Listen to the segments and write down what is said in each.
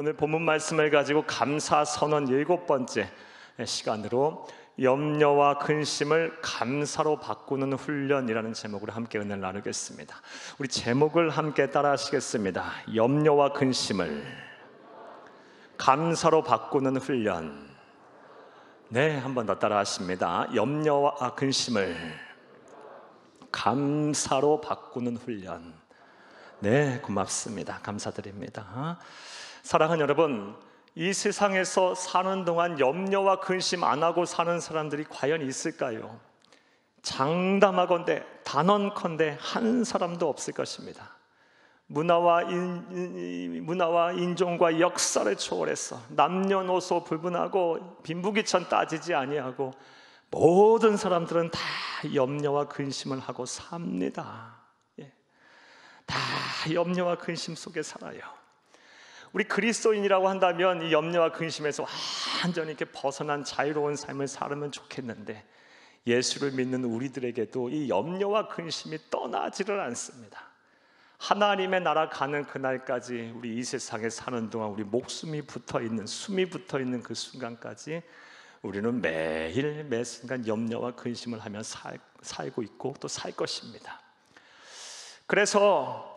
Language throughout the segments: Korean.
오늘 본문 말씀을 가지고 감사 선언 7번째 시간으로 염려와 근심을 감사로 바꾸는 훈련이라는 제목으로 함께 은혜를 나누겠습니다. 우리 제목을 함께 따라 하시겠습니다. 염려와 근심을 감사로 바꾸는 훈련. 네, 한 번 더 따라 하십니다. 염려와 근심을 감사로 바꾸는 훈련. 네, 고맙습니다. 감사드립니다. 사랑하는 여러분, 이 세상에서 사는 동안 염려와 근심 안 하고 사는 사람들이 과연 있을까요? 장담하건대 단언컨대 한 사람도 없을 것입니다. 문화와 인종과 역사를 초월해서 남녀노소 불문하고 빈부귀천 따지지 아니하고 모든 사람들은 다 염려와 근심을 하고 삽니다. 다 염려와 근심 속에 살아요. 우리 그리스도인이라고 한다면 이 염려와 근심에서 완전히 이렇게 벗어난 자유로운 삶을 살면 좋겠는데, 예수를 믿는 우리들에게도 이 염려와 근심이 떠나지를 않습니다. 하나님의 나라 가는 그날까지 우리 이 세상에 사는 동안 우리 목숨이 붙어있는, 숨이 붙어있는 그 순간까지 우리는 매일 매 순간 염려와 근심을 하며 살고 있고 또 살 것입니다. 그래서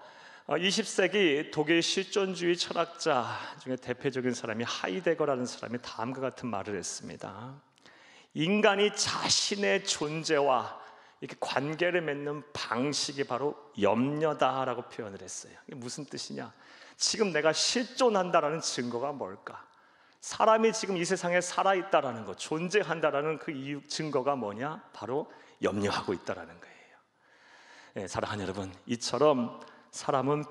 20세기 독일 실존주의 철학자 중에 대표적인 사람이 하이데거라는 사람이 다음과 같은 말을 했습니다. 인간이 자신의 존재와 이렇게 관계를 맺는 방식이 바로 염려다라고 표현을 했어요. 이게 무슨 뜻이냐? 지금 내가 실존한다라는 증거가 뭘까? 사람이 지금 이 세상에 살아있다라는 것, 존재한다라는 그 이유, 증거가 뭐냐? 바로 염려하고 있다라는 거예요. 네, 사랑하는 여러분, 이처럼 사람은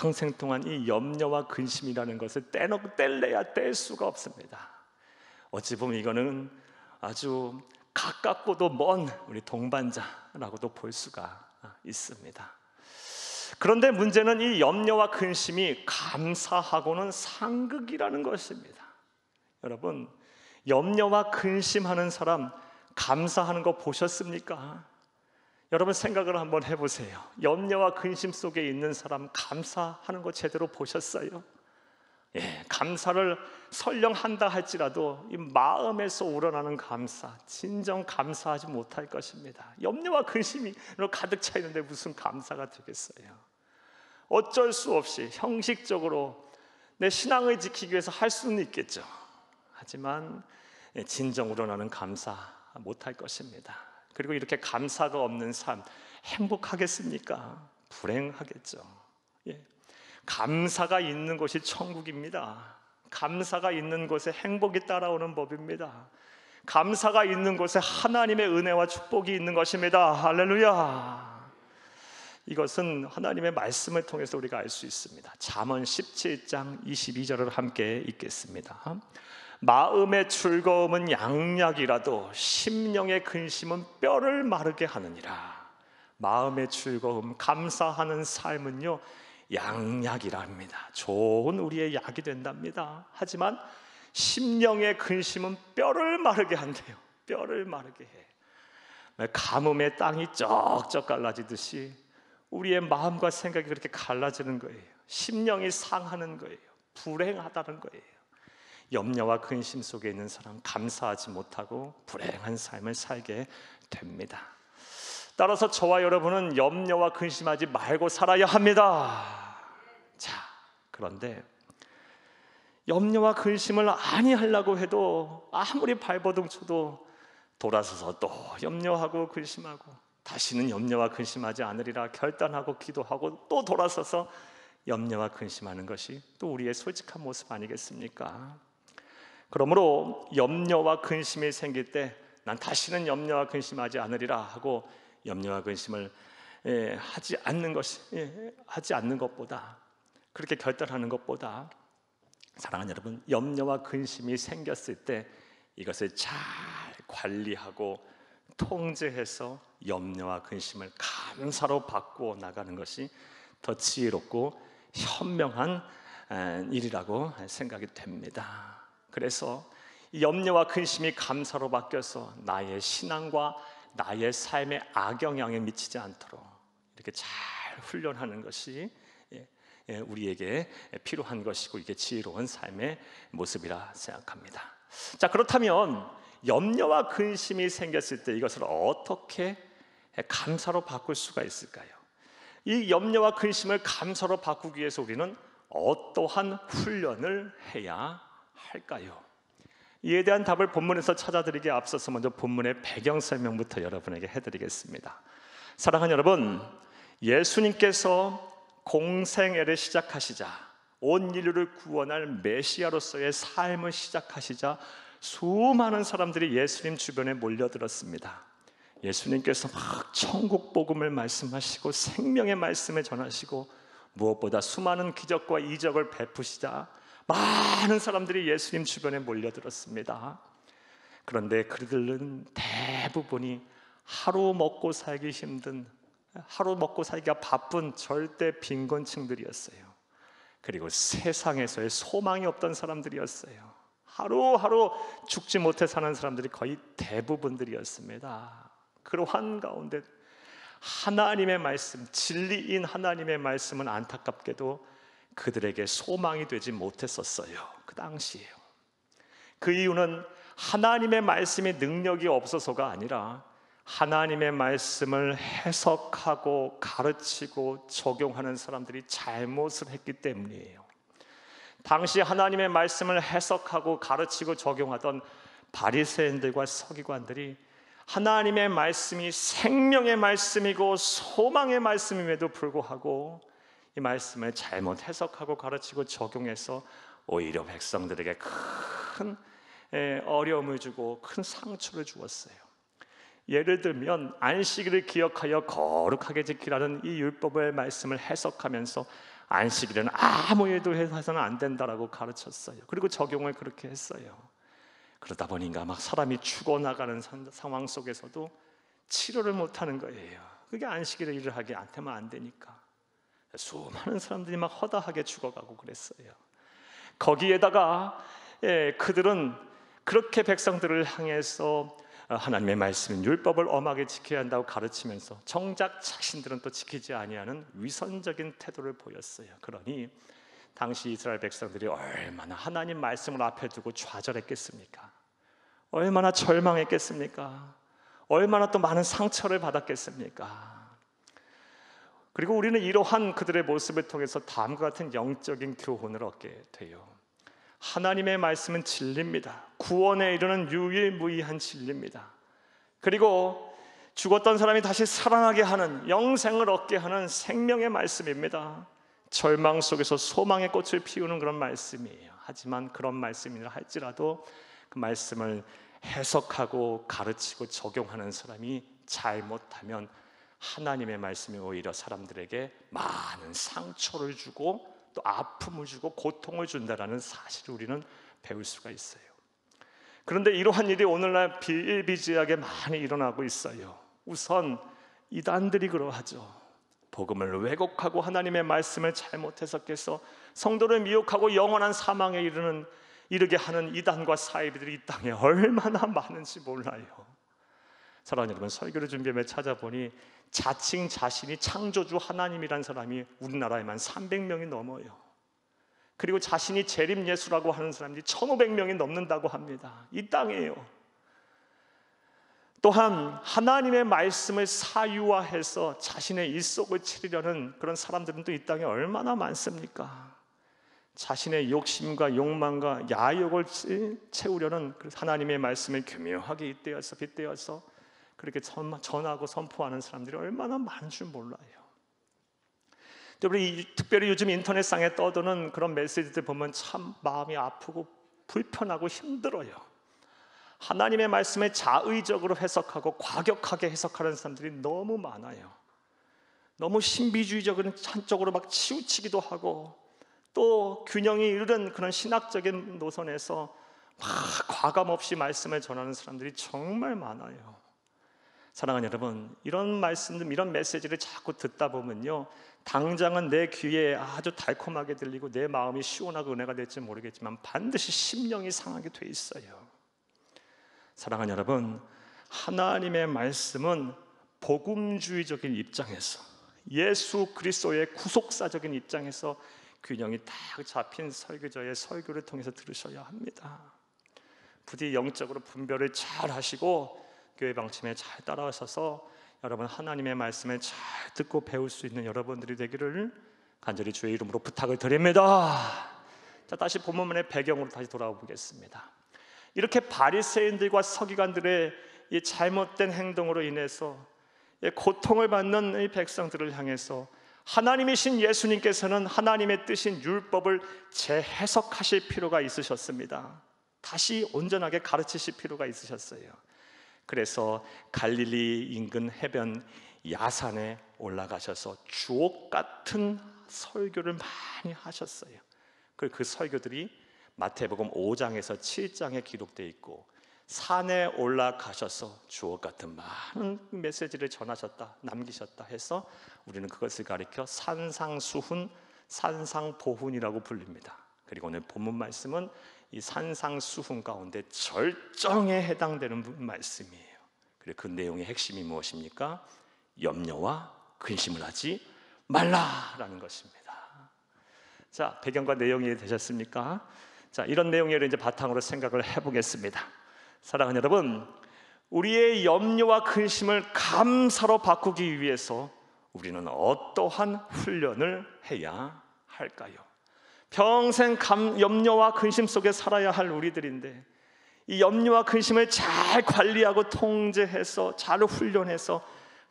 평생 동안 이 염려와 근심이라는 것을 뗄래야 뗄 수가 없습니다. 어찌 보면 이거는 아주 가깝고도 먼 우리 동반자라고도 볼 수가 있습니다. 그런데 문제는 이 염려와 근심이 감사하고는 상극이라는 것입니다. 여러분, 염려와 근심하는 사람 감사하는 거 보셨습니까? 여러분 생각을 한번 해보세요. 염려와 근심 속에 있는 사람 감사하는 거 제대로 보셨어요? 예, 감사를 설령 한다 할지라도 이 마음에서 우러나는 감사, 진정 감사하지 못할 것입니다. 염려와 근심이 가득 차 있는데 무슨 감사가 되겠어요? 어쩔 수 없이 형식적으로 내 신앙을 지키기 위해서 할 수는 있겠죠. 하지만 진정 우러나는 감사 못할 것입니다. 그리고 이렇게 감사가 없는 삶 행복하겠습니까? 불행하겠죠. 예. 감사가 있는 곳이 천국입니다. 감사가 있는 곳에 행복이 따라오는 법입니다. 감사가 있는 곳에 하나님의 은혜와 축복이 있는 것입니다. 할렐루야. 이것은 하나님의 말씀을 통해서 우리가 알 수 있습니다. 잠언 17장 22절을 함께 읽겠습니다. 마음의 즐거움은 양약이라도 심령의 근심은 뼈를 마르게 하느니라. 마음의 즐거움, 감사하는 삶은요 양약이랍니다. 좋은 우리의 약이 된답니다. 하지만 심령의 근심은 뼈를 마르게 한대요. 뼈를 마르게 해. 가뭄에 땅이 쩍쩍 갈라지듯이 우리의 마음과 생각이 그렇게 갈라지는 거예요. 심령이 상하는 거예요. 불행하다는 거예요. 염려와 근심 속에 있는 사람 감사하지 못하고 불행한 삶을 살게 됩니다. 따라서 저와 여러분은 염려와 근심하지 말고 살아야 합니다. 자, 그런데 염려와 근심을 아니하려고 해도 아무리 발버둥 쳐도 돌아서서 또 염려하고 근심하고 다시는 염려와 근심하지 않으리라 결단하고 기도하고 또 돌아서서 염려와 근심하는 것이 또 우리의 솔직한 모습 아니겠습니까? 그러므로 염려와 근심이 생길 때 난 다시는 염려와 근심하지 않으리라 하고 염려와 근심을 하지 않는 것보다, 그렇게 결단하는 것보다, 사랑하는 여러분, 염려와 근심이 생겼을 때 이것을 잘 관리하고 통제해서 염려와 근심을 감사로 바꾸어 나가는 것이 더 지혜롭고 현명한 일이라고 생각이 됩니다. 그래서 염려와 근심이 감사로 바뀌어서 나의 신앙과 나의 삶에 악영향에 미치지 않도록 이렇게 잘 훈련하는 것이 우리에게 필요한 것이고 이게 지혜로운 삶의 모습이라 생각합니다. 자, 그렇다면 염려와 근심이 생겼을 때 이것을 어떻게 감사로 바꿀 수가 있을까요? 이 염려와 근심을 감사로 바꾸기 위해서 우리는 어떠한 훈련을 해야 할까요? 이에 대한 답을 본문에서 찾아드리기에 앞서서 먼저 본문의 배경 설명부터 여러분에게 해드리겠습니다. 사랑하는 여러분, 예수님께서 공생애를 시작하시자, 온 인류를 구원할 메시아로서의 삶을 시작하시자 수많은 사람들이 예수님 주변에 몰려들었습니다. 예수님께서 막 천국 복음을 말씀하시고 생명의 말씀을 전하시고 무엇보다 수많은 기적과 이적을 베푸시자 많은 사람들이 예수님 주변에 몰려들었습니다. 그런데 그들은 대부분이 하루 먹고 살기 힘든, 하루 먹고 살기가 바쁜 절대 빈곤층들이었어요. 그리고 세상에서의 소망이 없던 사람들이었어요. 하루하루 죽지 못해 사는 사람들이 거의 대부분들이었습니다. 그러한 가운데 하나님의 말씀, 진리인 하나님의 말씀은 안타깝게도 그들에게 소망이 되지 못했었어요. 그 당시에요. 그 이유는 하나님의 말씀이 능력이 없어서가 아니라 하나님의 말씀을 해석하고 가르치고 적용하는 사람들이 잘못을 했기 때문이에요. 당시 하나님의 말씀을 해석하고 가르치고 적용하던 바리새인들과 서기관들이 하나님의 말씀이 생명의 말씀이고 소망의 말씀임에도 불구하고 이 말씀을 잘못 해석하고 가르치고 적용해서 오히려 백성들에게 큰 어려움을 주고 큰 상처를 주었어요. 예를 들면 안식일을 기억하여 거룩하게 지키라는 이 율법의 말씀을 해석하면서 안식일은 아무 일도 해서는 안 된다라고 가르쳤어요. 그리고 적용을 그렇게 했어요. 그러다 보니까 막 사람이 죽어나가는 상황 속에서도 치료를 못하는 거예요. 그게 안식일에 일을 하게 되면 안 되니까 수많은 사람들이 막 허다하게 죽어가고 그랬어요. 거기에다가 그들은 그렇게 백성들을 향해서 하나님의 말씀, 율법을 엄하게 지켜야 한다고 가르치면서 정작 자신들은 또 지키지 아니하는 위선적인 태도를 보였어요. 그러니 당시 이스라엘 백성들이 얼마나 하나님 말씀을 앞에 두고 좌절했겠습니까? 얼마나 절망했겠습니까? 얼마나 또 많은 상처를 받았겠습니까? 그리고 우리는 이러한 그들의 모습을 통해서 다음과 같은 영적인 교훈을 얻게 돼요. 하나님의 말씀은 진리입니다. 구원에 이르는 유일무이한 진리입니다. 그리고 죽었던 사람이 다시 살아나게 하는, 영생을 얻게 하는 생명의 말씀입니다. 절망 속에서 소망의 꽃을 피우는 그런 말씀이에요. 하지만 그런 말씀이라 할지라도 그 말씀을 해석하고 가르치고 적용하는 사람이 잘못하면 하나님의 말씀이 오히려 사람들에게 많은 상처를 주고 또 아픔을 주고 고통을 준다라는 사실을 우리는 배울 수가 있어요. 그런데 이러한 일이 오늘날 비일비재하게 많이 일어나고 있어요. 우선 이단들이 그러하죠. 복음을 왜곡하고 하나님의 말씀을 잘못 해석해서 성도를 미혹하고 영원한 사망에 이르게 하는 이단과 사이비들이 이 땅에 얼마나 많은지 몰라요. 사랑하는 여러분, 설교를 준비하며 찾아보니 자칭 자신이 창조주 하나님이란 사람이 우리나라에만 300명이 넘어요. 그리고 자신이 재림예수라고 하는 사람들이 1500명이 넘는다고 합니다. 이 땅에요. 또한 하나님의 말씀을 사유화해서 자신의 일속을 치르려는 그런 사람들은 또 이 땅에 얼마나 많습니까? 자신의 욕심과 욕망과 야욕을 채우려는 하나님의 말씀을 교묘하게 빗대어서 그렇게 전하고 선포하는 사람들이 얼마나 많은 줄 몰라요. 특별히 요즘 인터넷상에 떠도는 그런 메시지들 보면 참 마음이 아프고 불편하고 힘들어요. 하나님의 말씀을 자의적으로 해석하고 과격하게 해석하는 사람들이 너무 많아요. 너무 신비주의적인 한쪽으로 막 치우치기도 하고 또 균형이 이른 그런 신학적인 노선에서 막 과감 없이 말씀을 전하는 사람들이 정말 많아요. 사랑하는 여러분, 이런 말씀들, 이런 메시지를 자꾸 듣다 보면요, 당장은 내 귀에 아주 달콤하게 들리고 내 마음이 시원하고 은혜가 될지 모르겠지만 반드시 심령이 상하게 돼 있어요. 사랑하는 여러분, 하나님의 말씀은 복음주의적인 입장에서 예수 그리스도의 구속사적인 입장에서 균형이 딱 잡힌 설교자의 설교를 통해서 들으셔야 합니다. 부디 영적으로 분별을 잘 하시고 교회 방침에 잘 따라오셔서 여러분 하나님의 말씀을 잘 듣고 배울 수 있는 여러분들이 되기를 간절히 주의 이름으로 부탁을 드립니다. 자, 다시 본문의 배경으로 다시 돌아와 보겠습니다. 이렇게 바리새인들과 서기관들의 이 잘못된 행동으로 인해서 고통을 받는 이 백성들을 향해서 하나님이신 예수님께서는 하나님의 뜻인 율법을 재해석하실 필요가 있으셨습니다. 다시 온전하게 가르치실 필요가 있으셨어요. 그래서 갈릴리 인근 해변 야산에 올라가셔서 주옥 같은 설교를 많이 하셨어요. 그 설교들이 마태복음 5장에서 7장에 기록되어 있고, 산에 올라가셔서 주옥 같은 많은 메시지를 전하셨다, 남기셨다 해서 우리는 그것을 가리켜 산상수훈, 산상보훈이라고 불립니다. 그리고 오늘 본문 말씀은 이 산상수훈 가운데 절정에 해당되는 말씀이에요. 그리고 그 내용의 핵심이 무엇입니까? 염려와 근심을 하지 말라라는 것입니다. 자, 배경과 내용이 이해되셨습니까? 자, 이런 내용을 이제 바탕으로 생각을 해보겠습니다. 사랑하는 여러분, 우리의 염려와 근심을 감사로 바꾸기 위해서 우리는 어떠한 훈련을 해야 할까요? 평생 염려와 근심 속에 살아야 할 우리들인데, 이 염려와 근심을 잘 관리하고 통제해서 잘 훈련해서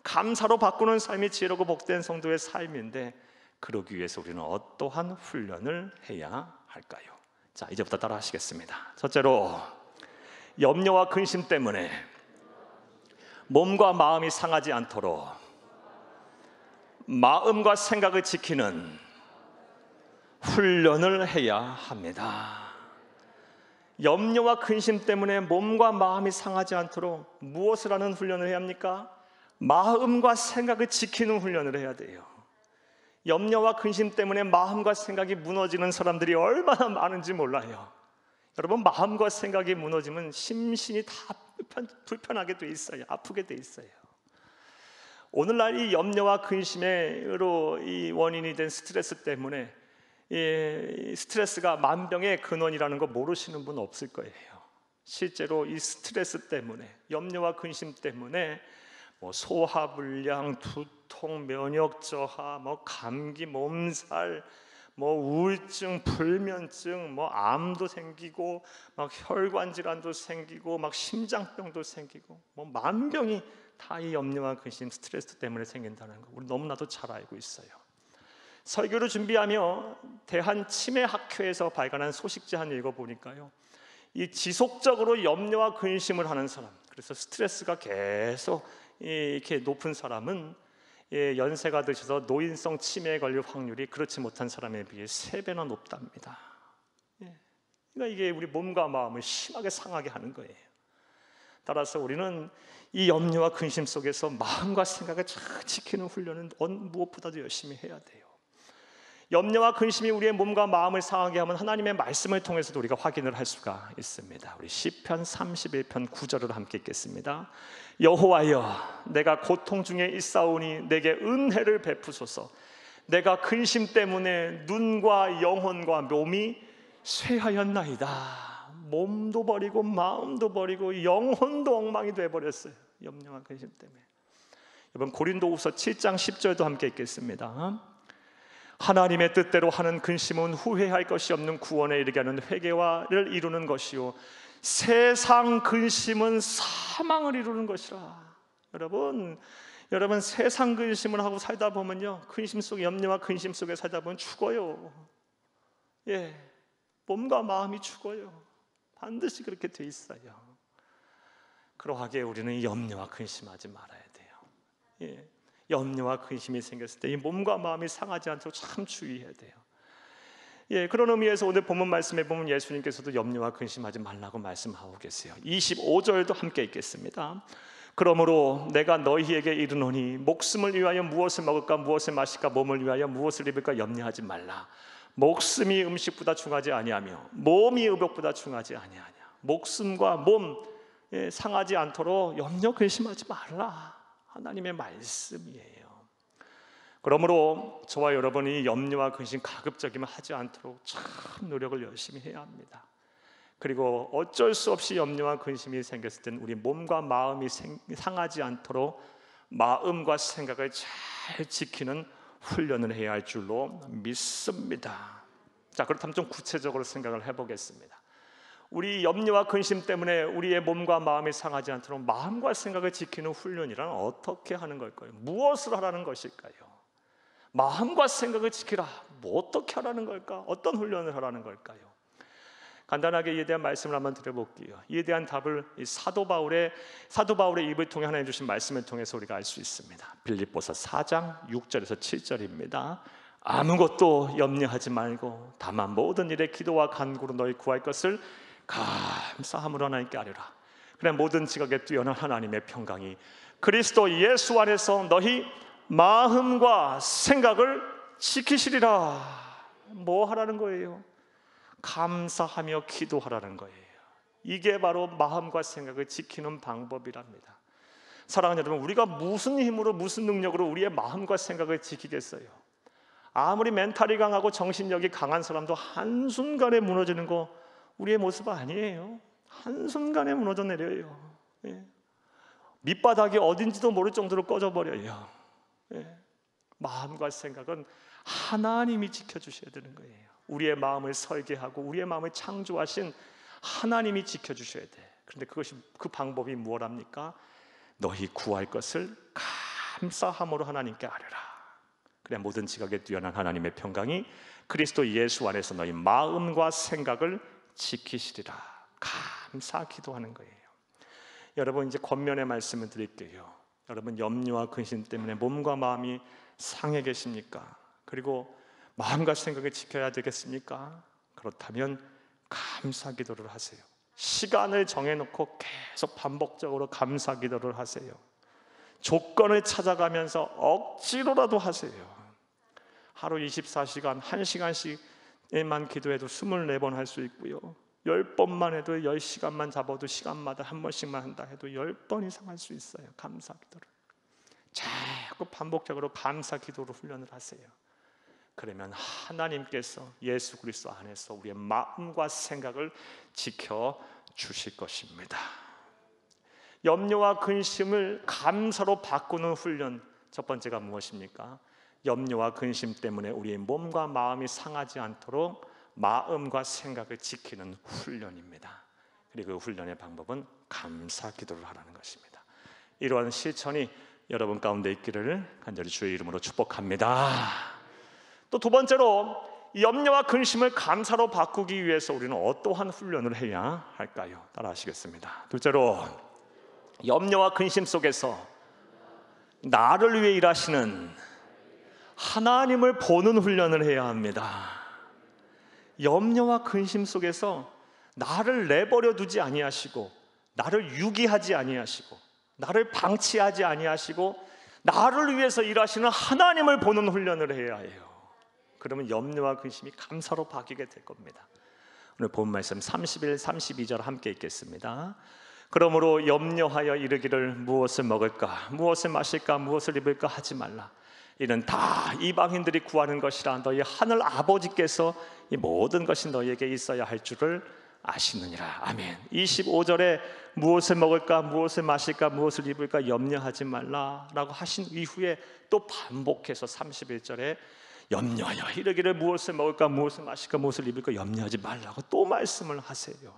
감사로 바꾸는 삶이 지혜롭고 복된 성도의 삶인데, 그러기 위해서 우리는 어떠한 훈련을 해야 할까요? 자, 이제부터 따라 하시겠습니다. 첫째로, 염려와 근심 때문에 몸과 마음이 상하지 않도록 마음과 생각을 지키는 훈련을 해야 합니다. 염려와 근심 때문에 몸과 마음이 상하지 않도록 무엇을 하는 훈련을 해야 합니까? 마음과 생각을 지키는 훈련을 해야 돼요. 염려와 근심 때문에 마음과 생각이 무너지는 사람들이 얼마나 많은지 몰라요. 여러분, 마음과 생각이 무너지면 심신이 다 불편하게 돼 있어요. 아프게 돼 있어요. 오늘날 이 염려와 근심으로 이 원인이 된 스트레스 때문에, 이 스트레스가 만병의 근원이라는 거 모르시는 분 없을 거예요. 실제로 이 스트레스 때문에, 염려와 근심 때문에 소화불량, 두통, 면역 저하, 감기, 몸살, 우울증, 불면증, 암도 생기고, 혈관 질환도 생기고, 심장병도 생기고, 만병이 다 이 염려와 근심, 스트레스 때문에 생긴다는 거 우리 너무나도 잘 알고 있어요. 설교를 준비하며 대한치매학회에서 발간한 소식지 한 읽어보니까요, 이 지속적으로 염려와 근심을 하는 사람, 그래서 스트레스가 계속 이렇게 높은 사람은 연세가 드셔서 노인성 치매에 걸릴 확률이 그렇지 못한 사람에 비해 3배나 높답니다. 그러니까 이게 우리 몸과 마음을 심하게 상하게 하는 거예요. 따라서 우리는 이 염려와 근심 속에서 마음과 생각을 잘 지키는 훈련은 무엇보다도 열심히 해야 돼요. 염려와 근심이 우리의 몸과 마음을 상하게 하면 하나님의 말씀을 통해서도 우리가 확인을 할 수가 있습니다. 우리 시편 31편 9절을 함께 읽겠습니다. 여호와여, 내가 고통 중에 있사오니 내게 은혜를 베푸소서. 내가 근심 때문에 눈과 영혼과 몸이 쇠하였나이다. 몸도 버리고 마음도 버리고 영혼도 엉망이 되어버렸어요. 염려와 근심 때문에. 여러분, 고린도후서 7장 10절도 함께 읽겠습니다. 하나님의 뜻대로 하는 근심은 후회할 것이 없는 구원에 이르게 하는 회개를 이루는 것이요, 세상 근심은 사망을 이루는 것이라. 여러분 세상 근심을 하고 살다 보면요, 근심 속에, 염려와 근심 속에 살다 보면 죽어요. 몸과 마음이 죽어요. 반드시 그렇게 돼 있어요. 그러하게 우리는 염려와 근심하지 말아야 돼요. 염려와 근심이 생겼을 때 이 몸과 마음이 상하지 않도록 참 주의해야 돼요. 그런 의미에서 오늘 본문 말씀에 보면 예수님께서도 염려와 근심하지 말라고 말씀하고 계세요. 25절도 함께 읽겠습니다. 그러므로 내가 너희에게 이르노니 목숨을 위하여 무엇을 먹을까 무엇을 마실까 몸을 위하여 무엇을 입을까 염려하지 말라. 목숨이 음식보다 중하지 아니하며 몸이 의복보다 중하지 아니하냐. 목숨과 몸 상하지 않도록 염려 근심하지 말라. 하나님의 말씀이에요. 그러므로 저와 여러분이 염려와 근심 가급적이면 하지 않도록 참 노력을 열심히 해야 합니다. 그리고 어쩔 수 없이 염려와 근심이 생겼을 때는 우리 몸과 마음이 상하지 않도록 마음과 생각을 잘 지키는 훈련을 해야 할 줄로 믿습니다. 자, 그렇다면 좀 구체적으로 생각을 해보겠습니다. 우리 염려와 근심 때문에 우리의 몸과 마음이 상하지 않도록 마음과 생각을 지키는 훈련이란 어떻게 하는 걸까요? 무엇을 하라는 것일까요? 마음과 생각을 지키라. 뭐 어떻게 하라는 걸까? 어떤 훈련을 하라는 걸까요? 간단하게 이에 대한 말씀을 한번 드려볼게요. 이에 대한 답을 사도 바울의 입을 통해 하나님 주신 말씀을 통해서 우리가 알 수 있습니다. 빌립보서 4장 6절에서 7절입니다. 아무것도 염려하지 말고 다만 모든 일에 기도와 간구로 너희 구할 것을 감사함으로 하나님께 아뢰라. 그래 모든 지각에 뛰어난 하나님의 평강이 그리스도 예수 안에서 너희 마음과 생각을 지키시리라. 뭐 하라는 거예요? 감사하며 기도하라는 거예요. 이게 바로 마음과 생각을 지키는 방법이랍니다. 사랑하는 여러분, 우리가 무슨 힘으로 무슨 능력으로 우리의 마음과 생각을 지키겠어요? 아무리 멘탈이 강하고 정신력이 강한 사람도 한순간에 무너지는 거 우리의 모습 아니에요. 한순간에 무너져 내려요. 밑바닥이 어딘지도 모를 정도로 꺼져버려요. 마음과 생각은 하나님이 지켜주셔야 되는 거예요. 우리의 마음을 설계하고 우리의 마음을 창조하신 하나님이 지켜주셔야 돼. 그런데 그 방법이 무엇합니까? 너희 구할 것을 감사함으로 하나님께 아뢰라. 그래 모든 지각에 뛰어난 하나님의 평강이 그리스도 예수 안에서 너희 마음과 생각을 지키시리라. 감사 기도하는 거예요. 여러분, 이제 권면의 말씀을 드릴게요. 여러분, 염려와 근심 때문에 몸과 마음이 상해 계십니까? 그리고 마음과 생각을 지켜야 되겠습니까? 그렇다면 감사 기도를 하세요. 시간을 정해놓고 계속 반복적으로 감사 기도를 하세요. 조건을 찾아가면서 억지로라도 하세요. 하루 24시간 1시간씩만 기도해도 24번 할 수 있고요, 10번만 해도 10시간만 잡아도 시간마다 한 번씩만 한다 해도 10번 이상 할 수 있어요. 감사 기도를 자꾸 반복적으로 감사 기도로 훈련을 하세요. 그러면 하나님께서 예수 그리스도 안에서 우리의 마음과 생각을 지켜주실 것입니다. 염려와 근심을 감사로 바꾸는 훈련, 첫 번째가 무엇입니까? 염려와 근심 때문에 우리의 몸과 마음이 상하지 않도록 마음과 생각을 지키는 훈련입니다. 그리고 그 훈련의 방법은 감사 기도를 하라는 것입니다. 이러한 실천이 여러분 가운데 있기를 간절히 주의 이름으로 축복합니다. 또 두 번째로, 염려와 근심을 감사로 바꾸기 위해서 우리는 어떠한 훈련을 해야 할까요? 따라 하시겠습니다. 둘째로, 염려와 근심 속에서 나를 위해 일하시는 하나님을 보는 훈련을 해야 합니다. 염려와 근심 속에서 나를 내버려 두지 아니하시고, 나를 유기하지 아니하시고, 나를 방치하지 아니하시고, 나를 위해서 일하시는 하나님을 보는 훈련을 해야 해요. 그러면 염려와 근심이 감사로 바뀌게 될 겁니다. 오늘 본 말씀 31, 32절 함께 읽겠습니다. 그러므로 염려하여 이르기를 무엇을 먹을까, 무엇을 마실까, 무엇을 입을까 하지 말라. 이는 다 이방인들이 구하는 것이라. 너희 하늘 아버지께서 이 모든 것이 너희에게 있어야 할 줄을 아시느니라. 아멘. 25절에 무엇을 먹을까, 무엇을 마실까, 무엇을 입을까 염려하지 말라라고 하신 이후에 또 반복해서 31절에 염려하여 이르기를 무엇을 먹을까, 무엇을 마실까, 무엇을 입을까 염려하지 말라고 또 말씀을 하세요.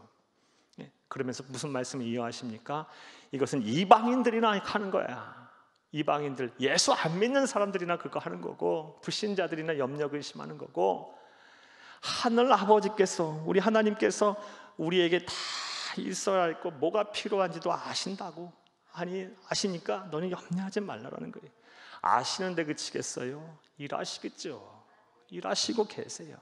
그러면서 무슨 말씀을 이어하십니까? 이것은 이방인들이나 하는 거야. 이방인들, 예수 안 믿는 사람들이나 그거 하는 거고, 불신자들이나 염려 근심하는 거고, 하늘 아버지께서, 우리 하나님께서 우리에게 다 있어야 할 거, 뭐가 필요한지도 아신다고. 아니, 아시니까 너는 염려하지 말라라는 거예요. 아시는데 그치겠어요? 일하시겠죠. 일하시고 계세요.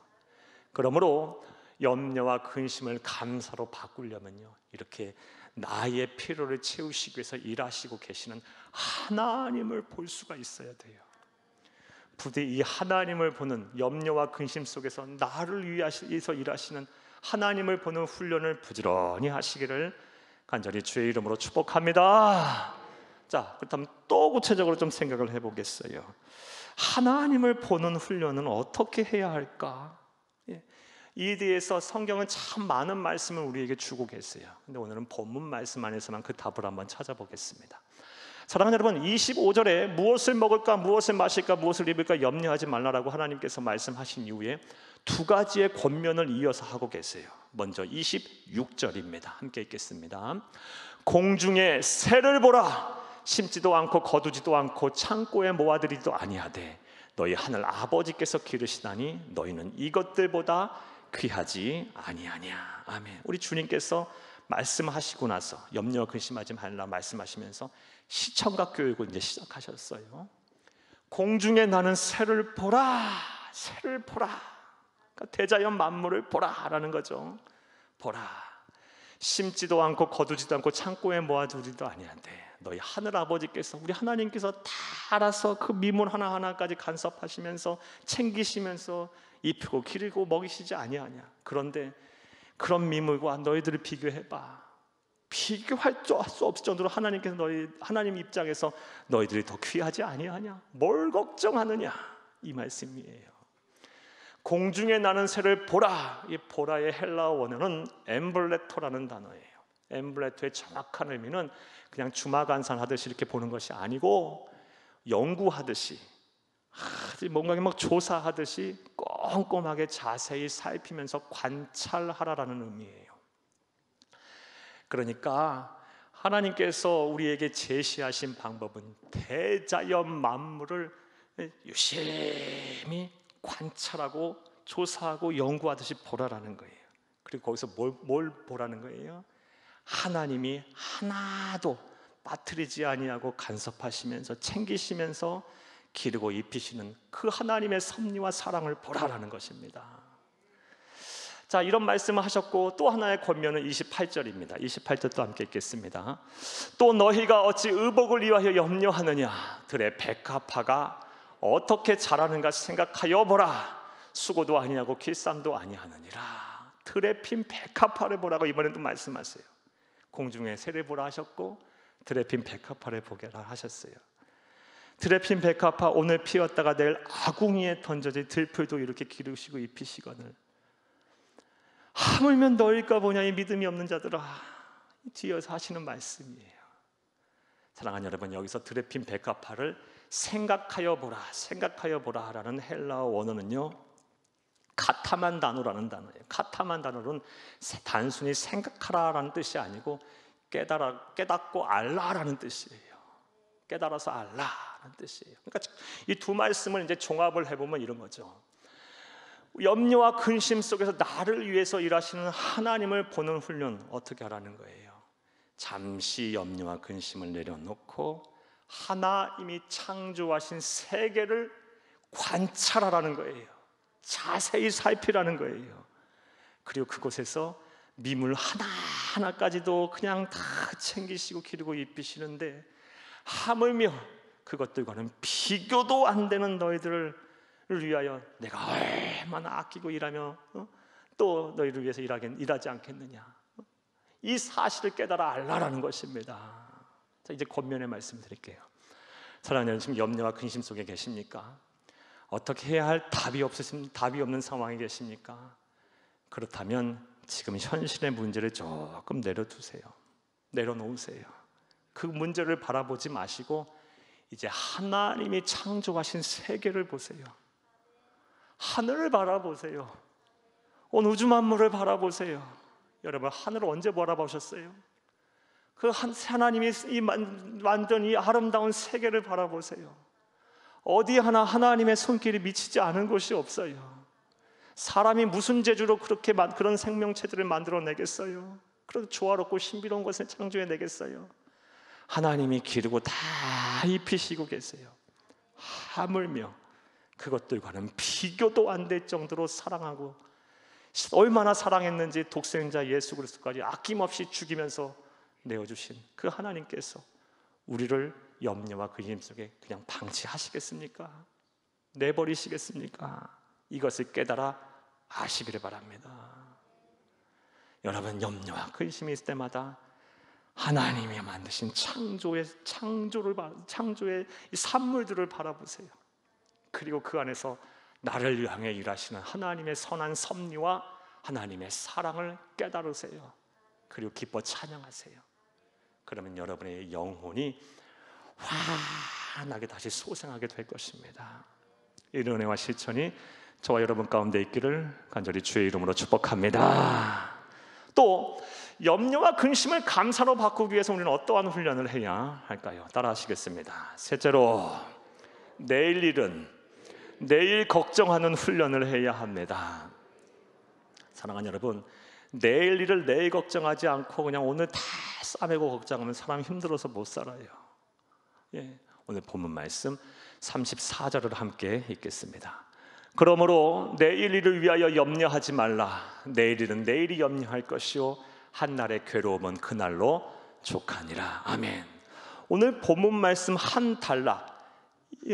그러므로 염려와 근심을 감사로 바꾸려면요, 이렇게 나의 필요를 채우시기 위해서 일하시고 계시는 하나님을 볼 수가 있어야 돼요. 부디 이 하나님을 보는, 염려와 근심 속에서 나를 위해서 일하시는 하나님을 보는 훈련을 부지런히 하시기를 간절히 주의 이름으로 축복합니다. 자, 그렇다면 또 구체적으로 좀 생각을 해보겠어요. 하나님을 보는 훈련은 어떻게 해야 할까? 이에 대해서 성경은 참 많은 말씀을 우리에게 주고 계세요. 근데 오늘은 본문 말씀 안에서만 그 답을 한번 찾아보겠습니다. 사랑하는 여러분, 25절에 무엇을 먹을까, 무엇을 마실까, 무엇을 입을까 염려하지 말라라고 하나님께서 말씀하신 이후에 두 가지의 권면을 이어서 하고 계세요. 먼저 26절입니다. 함께 읽겠습니다. 공중에 새를 보라. 심지도 않고 거두지도 않고 창고에 모아들이지도 아니하되 너희 하늘 아버지께서 기르시나니 너희는 이것들보다 귀하지 아니하냐. 아멘. 우리 주님께서 말씀하시고 나서 염려 근심하지 말라 말씀하시면서 시청각 교육을 이제 시작하셨어요. 공중에 나는 새를 보라, 새를 보라. 그러니까 대자연 만물을 보라라는 거죠. 보라. 심지도 않고 거두지도 않고 창고에 모아두지도 아니한데 너희 하늘 아버지께서, 우리 하나님께서 다 알아서 그 미물 하나하나까지 간섭하시면서 챙기시면서 입히고 기르고 먹이시지 아니하냐. 그런데 그런 미물과 너희들을 비교해봐. 비교할 수 없을 정도로 하나님께서 하나님 입장에서 너희들이 더 귀하지 아니하냐. 뭘 걱정하느냐, 이 말씀이에요. 공중에 나는 새를 보라. 이 보라의 헬라어 원어는 엠블레토라는 단어예요. 엠블레토의 정확한 의미는 그냥 주마간산하듯이 이렇게 보는 것이 아니고 연구하듯이 뭔가 막 조사하듯이 꼼꼼하게 자세히 살피면서 관찰하라라는 의미예요. 그러니까 하나님께서 우리에게 제시하신 방법은 대자연 만물을 유심히 관찰하고 조사하고 연구하듯이 보라라는 거예요. 그리고 거기서 뭘 보라는 거예요? 하나님이 하나도 빠뜨리지 아니하고 간섭하시면서 챙기시면서 기르고 입히시는 그 하나님의 섭리와 사랑을 보라라는 것입니다. 자, 이런 말씀을 하셨고 또 하나의 권면은 28절입니다. 28절도 함께 읽겠습니다. 또 너희가 어찌 의복을 위하여 염려하느냐. 들의 백합화가 어떻게 자라는가 생각하여 보라. 수고도 아니하고 길쌈도 아니하느니라. 들에 핀 백합화를 보라고 이번에도 말씀하세요. 공중에 새를 보라 하셨고 들에 핀 백합화를 보게라 하셨어요. 들에 핀 백합화 오늘 피었다가 내일 아궁이에 던져질 들풀도 이렇게 기르시고 입히시거늘 하물며 너희가 보냐 이 믿음이 없는 자들아. 뒤에서 하시는 말씀이에요. 사랑하는 여러분, 여기서 들에 핀 백합화를 생각하여 보라, 생각하여 보라 라는 헬라어 원어는요 카타만 단어라는 단어예요. 카타만 단어는 단순히 생각하라라는 뜻이 아니고 깨닫고 알라라는 뜻이에요. 깨달아서 알라라는 뜻이에요. 그러니까 이 두 말씀을 이제 종합을 해보면 이런 거죠. 염려와 근심 속에서 나를 위해서 일하시는 하나님을 보는 훈련 어떻게 하라는 거예요? 잠시 염려와 근심을 내려놓고 하나님이 창조하신 세계를 관찰하라는 거예요. 자세히 살피라는 거예요. 그리고 그곳에서 미물 하나하나까지도 그냥 다 챙기시고 기르고 입히시는데 하물며 그것들과는 비교도 안 되는 너희들을 위하여 내가 얼마나 아끼고 일하며 또 너희를 위해서 일하지 않겠느냐. 이 사실을 깨달아 알라라는 것입니다. 자, 이제 권면의 말씀 드릴게요. 사랑하는 여러분, 지금 염려와 근심 속에 계십니까? 어떻게 해야 할 답이 없는 상황에 계십니까? 그렇다면 지금 현실의 문제를 조금 내려두세요. 내려놓으세요. 그 문제를 바라보지 마시고 이제 하나님이 창조하신 세계를 보세요. 하늘을 바라보세요. 온 우주 만물을 바라보세요. 여러분, 하늘을 언제 바라보셨어요? 그 하나님이 만든 이 아름다운 세계를 바라보세요. 어디 하나 하나님의 손길이 미치지 않은 곳이 없어요. 사람이 무슨 재주로 그렇게 그런 생명체들을 만들어내겠어요? 그렇게 조화롭고 신비로운 것을 창조해내겠어요? 하나님이 기르고 다 입히시고 계세요. 하물며 그것들과는 비교도 안 될 정도로 사랑하고 얼마나 사랑했는지 독생자 예수 그리스도까지 아낌없이 죽이면서 내어주신 그 하나님께서 우리를 염려와 근심 속에 그냥 방치하시겠습니까? 내버리시겠습니까? 이것을 깨달아 아시기를 바랍니다. 여러분, 염려와 근심이 있을 때마다 하나님이 만드신 창조의 이 산물들을 바라보세요. 그리고 그 안에서 나를 향해 일하시는 하나님의 선한 섭리와 하나님의 사랑을 깨달으세요. 그리고 기뻐 찬양하세요. 그러면 여러분의 영혼이 환하게 다시 소생하게 될 것입니다. 이런 은혜와 실천이 저와 여러분 가운데 있기를 간절히 주의 이름으로 축복합니다. 또 염려와 근심을 감사로 바꾸기 위해서 우리는 어떠한 훈련을 해야 할까요? 따라 하시겠습니다. 셋째로, 내일 일은 내일 걱정하는 훈련을 해야 합니다. 사랑하는 여러분, 내일 일을 내일 걱정하지 않고 그냥 오늘 다 싸매고 걱정하면 사람 힘들어서 못 살아요. 오늘 본문 말씀 34절을 함께 읽겠습니다. 그러므로 내일 일을 위하여 염려하지 말라. 내일 일은 내일이 염려할 것이요 한날의 괴로움은 그날로 족하니라. 아멘. 오늘 본문 말씀 한 단락,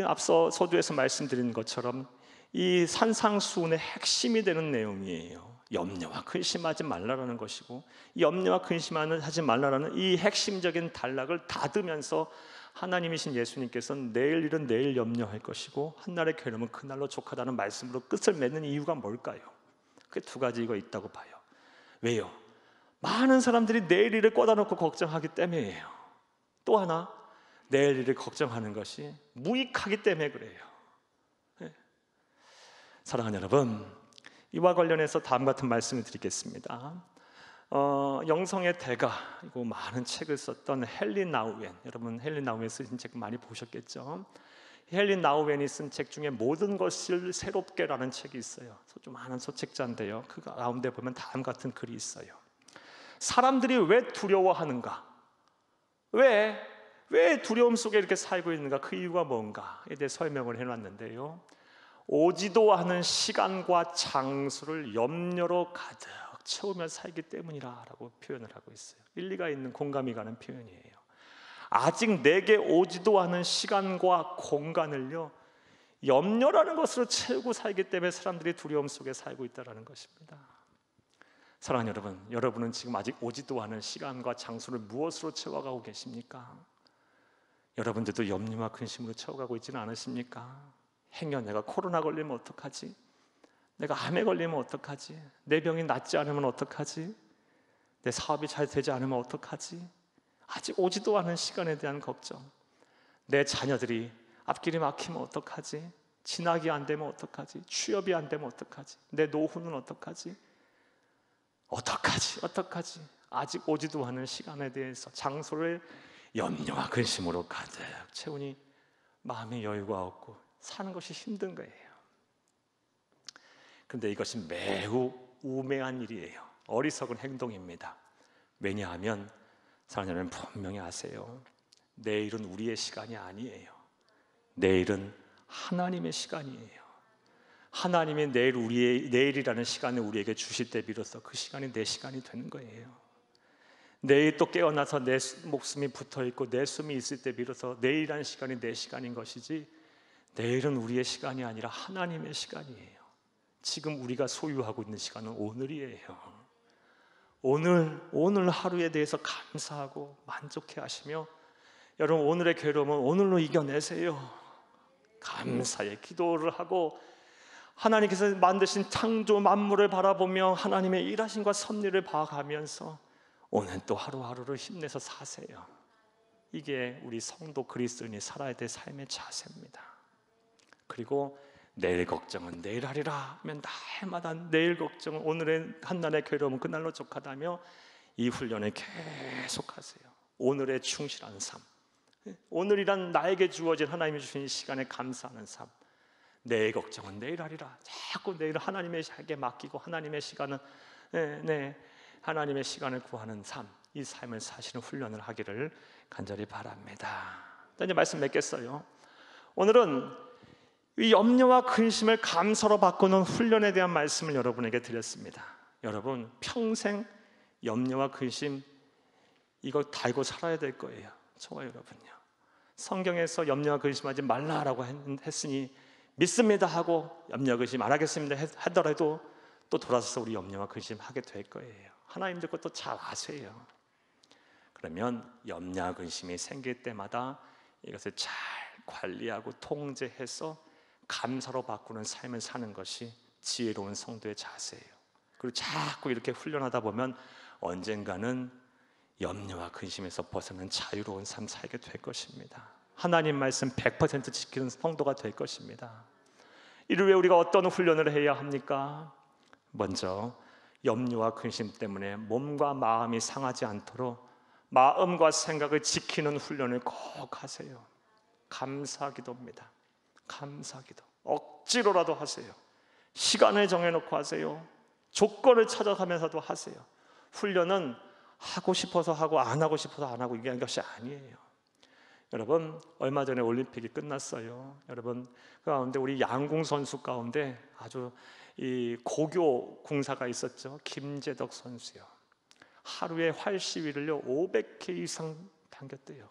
앞서 서두에서 말씀드린 것처럼 이 산상수훈의 핵심이 되는 내용이에요. 염려와 근심하지 말라라는 것이고, 염려와 근심하지 말라라는 이 핵심적인 단락을 닫으면서 하나님이신 예수님께서는 내일 일은 내일 염려할 것이고 한날의 괴로움은 그날로 족하다는 말씀으로 끝을 맺는 이유가 뭘까요? 그 두 가지가 있다고 봐요. 왜요? 많은 사람들이 내일 일을 꽂아놓고 걱정하기 때문이에요. 또 하나, 내일 일을 걱정하는 것이 무익하기 때문에 그래요. 사랑하는 여러분, 이와 관련해서 다음 같은 말씀을 드리겠습니다. 영성의 대가, 이거 많은 책을 썼던 헨리 나우엔, 여러분 헨리 나우엔 쓰신 책 많이 보셨겠죠? 헨리 나우엔이 쓴 책 중에 모든 것을 새롭게라는 책이 있어요. 좀 많은 소책자인데요. 그 가운데 보면 다음 같은 글이 있어요. 사람들이 왜 두려워하는가? 왜 두려움 속에 이렇게 살고 있는가? 그 이유가 뭔가에 대해 설명을 해놨는데요. 오지도 않은 시간과 장소를 염려로 가득 채우며 살기 때문이라고 표현을 하고 있어요. 일리가 있는, 공감이 가는 표현이에요. 아직 내게 오지도 않은 시간과 공간을요, 염려라는 것으로 채우고 살기 때문에 사람들이 두려움 속에 살고 있다는 것입니다. 사랑하는 여러분, 여러분은 지금 아직 오지도 않은 시간과 장소를 무엇으로 채워가고 계십니까? 여러분들도 염려와 근심으로 채워가고 있지는 않으십니까? 행여 내가 코로나 걸리면 어떡하지? 내가 암에 걸리면 어떡하지? 내 병이 낫지 않으면 어떡하지? 내 사업이 잘 되지 않으면 어떡하지? 아직 오지도 않은 시간에 대한 걱정. 내 자녀들이 앞길이 막히면 어떡하지? 진학이 안 되면 어떡하지? 취업이 안 되면 어떡하지? 내 노후는 어떡하지? 어떡하지? 아직 오지도 않은 시간에 대해서 장소를 염려와 근심으로 가득 채우니 마음의 여유가 없고 사는 것이 힘든 거예요. 그런데 이것이 매우 우매한 일이에요. 어리석은 행동입니다. 왜냐하면 사랑하는 여러분, 분명히 아세요. 내일은 우리의 시간이 아니에요. 내일은 하나님의 시간이에요. 하나님이 내일이라는 시간을 우리에게 주실 때 비로소 그 시간이 내 시간이 되는 거예요. 내일 또 깨어나서 내 목숨이 붙어있고 내 숨이 있을 때 비로소 내일이라는 시간이 내 시간인 것이지, 내일은 우리의 시간이 아니라 하나님의 시간이에요. 지금 우리가 소유하고 있는 시간은 오늘이에요. 오늘 하루에 대해서 감사하고 만족해 하시며, 여러분 오늘의 괴로움은 오늘로 이겨내세요. 감사의 기도를 하고 하나님께서 만드신 창조 만물을 바라보며 하나님의 일하심과 섭리를 봐가면서 오늘 또 하루하루를 힘내서 사세요. 이게 우리 성도 그리스도인이 살아야 될 삶의 자세입니다. 그리고 내일 걱정은 내일 하리라 하면 날마다 내일 걱정은, 오늘의 한날의 괴로움은 그날로 족하다며 이 훈련을 계속하세요. 오늘에 충실한 삶, 오늘이란 나에게 주어진 하나님이 주신 시간에 감사하는 삶. 내일 걱정은 내일 하리라, 자꾸 내일 하나님에게 맡기고 하나님의 시간은 하나님의 시간을 구하는 삶, 이 삶을 사시는 훈련을 하기를 간절히 바랍니다. 이제 말씀 맺겠어요. 오늘은 이 염려와 근심을 감사로 바꾸는 훈련에 대한 말씀을 여러분에게 드렸습니다. 여러분 평생 염려와 근심 이거 달고 살아야 될 거예요. 저와 여러분요. 성경에서 염려와 근심하지 말라라고 했으니 믿습니다 하고 염려 근심 안 하겠습니다 하더라도 또 돌아서서 우리 염려와 근심하게 될 거예요. 하나님들 것도 잘 아세요. 그러면 염려와 근심이 생길 때마다 이것을 잘 관리하고 통제해서 감사로 바꾸는 삶을 사는 것이 지혜로운 성도의 자세예요. 그리고 자꾸 이렇게 훈련하다 보면 언젠가는 염려와 근심에서 벗어난 자유로운 삶 살게 될 것입니다. 하나님 말씀 100% 지키는 성도가 될 것입니다. 이를 위해 우리가 어떤 훈련을 해야 합니까? 먼저 염려와 근심 때문에 몸과 마음이 상하지 않도록 마음과 생각을 지키는 훈련을 꼭 하세요. 감사기도입니다. 감사기도 억지로라도 하세요. 시간을 정해놓고 하세요. 조건을 찾아가면서도 하세요. 훈련은 하고 싶어서 하고 안 하고 싶어서 안 하고 이게 것이 아니에요. 여러분, 얼마 전에 올림픽이 끝났어요. 여러분, 그 가운데 우리 양궁 선수 가운데 아주 이 고교 궁사가 있었죠. 김재덕 선수요. 하루에 활 시위를요 500회 이상 당겼대요.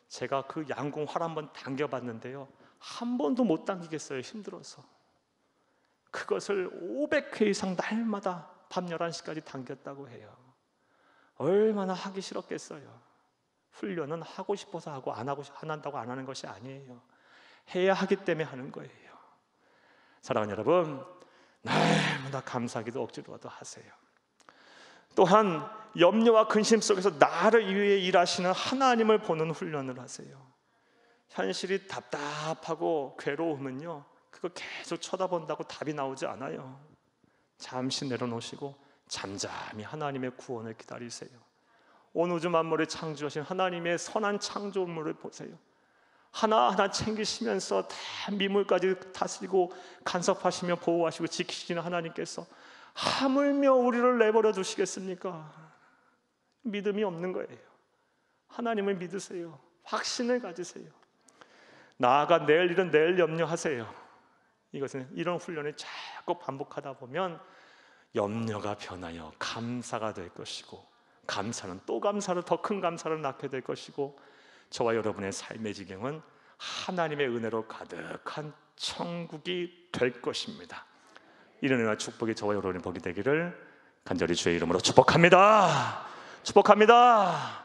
제가 그 양궁 활 한번 당겨봤는데요, 한 번도 못 당기겠어요. 힘들어서. 그것을 500회 이상 날마다 밤 11시까지 당겼다고 해요. 얼마나 하기 싫었겠어요. 훈련은 하고 싶어서 하고 안 한다고 안 하는 것이 아니에요. 해야 하기 때문에 하는 거예요. 사랑하는 여러분, 날마다 감사기도 억지로라도 하세요. 또한 염려와 근심 속에서 나를 위해 일하시는 하나님을 보는 훈련을 하세요. 현실이 답답하고 괴로우면요, 그거 계속 쳐다본다고 답이 나오지 않아요. 잠시 내려놓으시고 잠잠히 하나님의 구원을 기다리세요. 온 우주 만물을 창조하신 하나님의 선한 창조물을 보세요. 하나하나 챙기시면서 다 미물까지 다스리고 간섭하시며 보호하시고 지키시는 하나님께서 하물며 우리를 내버려 두시겠습니까? 믿음이 없는 거예요. 하나님을 믿으세요. 확신을 가지세요. 나아가 내일 일은 내일 염려하세요. 이런 훈련을 자꾸 반복하다 보면 염려가 변하여 감사가 될 것이고, 감사는 또 감사를, 더 큰 감사를 낳게 될 것이고, 저와 여러분의 삶의 지경은 하나님의 은혜로 가득한 천국이 될 것입니다. 이런 은혜와 축복이 저와 여러분의 복이 되기를 간절히 주의 이름으로 축복합니다. 축복합니다.